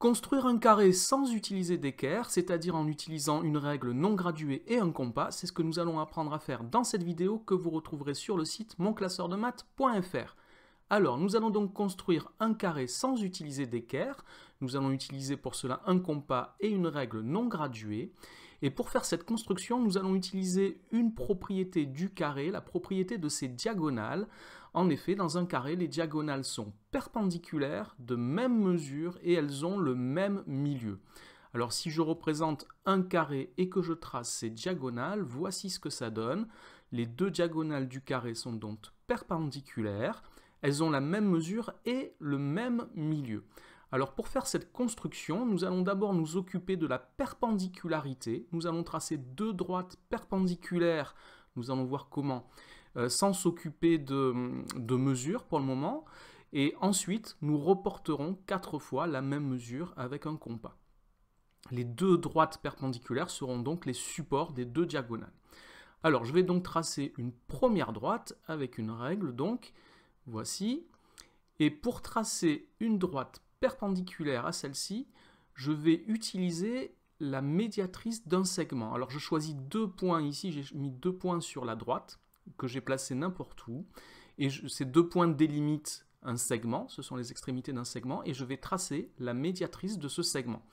Construire un carré sans utiliser d'équerre, c'est-à-dire en utilisant une règle non graduée et un compas, c'est ce que nous allons apprendre à faire dans cette vidéo que vous retrouverez sur le site monclasseurdemaths.fr. Alors, nous allons donc construire un carré sans utiliser d'équerre. Nous allons utiliser pour cela un compas et une règle non graduée. Et pour faire cette construction, nous allons utiliser une propriété du carré, la propriété de ses diagonales. En effet, dans un carré, les diagonales sont perpendiculaires, de même mesure, et elles ont le même milieu. Alors, si je représente un carré et que je trace ces diagonales, voici ce que ça donne. Les deux diagonales du carré sont donc perpendiculaires. Elles ont la même mesure et le même milieu. Alors pour faire cette construction, nous allons d'abord nous occuper de la perpendicularité. Nous allons tracer deux droites perpendiculaires. Nous allons voir comment, sans s'occuper de mesure pour le moment. Et ensuite, nous reporterons 4 fois la même mesure avec un compas. Les deux droites perpendiculaires seront donc les supports des deux diagonales. Alors je vais donc tracer une première droite avec une règle donc. Voici, et pour tracer une droite perpendiculaire à celle-ci, je vais utiliser la médiatrice d'un segment. Alors je choisis 2 points ici, j'ai mis 2 points sur la droite, que j'ai placés n'importe où, et ces 2 points délimitent un segment, ce sont les extrémités d'un segment, et je vais tracer la médiatrice de ce segment.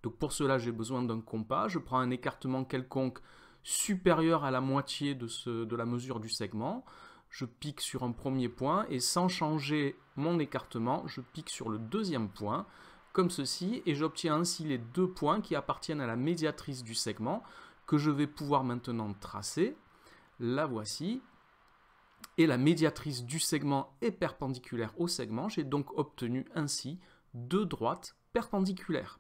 Donc pour cela, j'ai besoin d'un compas, je prends un écartement quelconque supérieur à la moitié de la mesure du segment. Je pique sur un premier point et sans changer mon écartement, je pique sur le deuxième point, comme ceci, et j'obtiens ainsi les 2 points qui appartiennent à la médiatrice du segment, que je vais pouvoir maintenant tracer. La voici. Et la médiatrice du segment est perpendiculaire au segment. J'ai donc obtenu ainsi 2 droites perpendiculaires.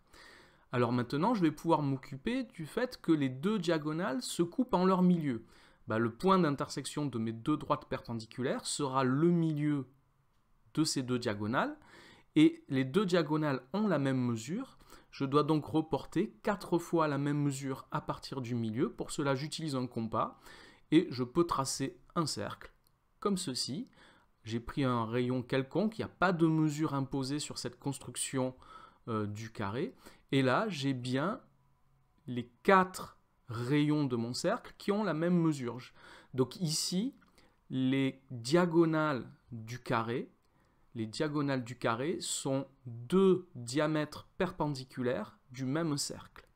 Alors maintenant, je vais pouvoir m'occuper du fait que les deux diagonales se coupent en leur milieu. Le point d'intersection de mes deux droites perpendiculaires sera le milieu de ces deux diagonales. Et les deux diagonales ont la même mesure. Je dois donc reporter 4 fois la même mesure à partir du milieu. Pour cela, j'utilise un compas et je peux tracer un cercle, comme ceci. J'ai pris un rayon quelconque, il n'y a pas de mesure imposée sur cette construction du carré. Et là, j'ai bien les 4 rayons de mon cercle qui ont la même mesure. Donc ici, les diagonales du carré sont 2 diamètres perpendiculaires du même cercle.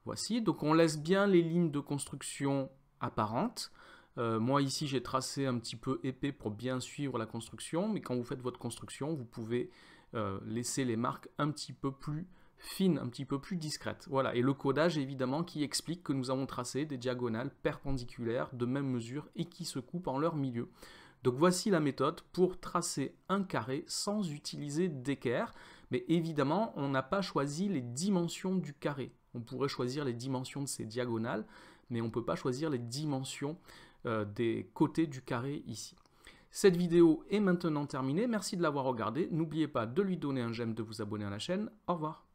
Voici, donc on laisse bien les lignes de construction apparentes. Moi ici j'ai tracé un petit peu épais pour bien suivre la construction, mais quand vous faites votre construction, vous pouvez laisser les marques un petit peu plus fine, un petit peu plus discrète. Voilà, et le codage évidemment qui explique que nous avons tracé des diagonales perpendiculaires de même mesure et qui se coupent en leur milieu. Donc voici la méthode pour tracer un carré sans utiliser d'équerre, mais évidemment on n'a pas choisi les dimensions du carré. On pourrait choisir les dimensions de ces diagonales, mais on ne peut pas choisir les dimensions des côtés du carré ici. Cette vidéo est maintenant terminée, merci de l'avoir regardée, n'oubliez pas de lui donner un j'aime, de vous abonner à la chaîne, au revoir.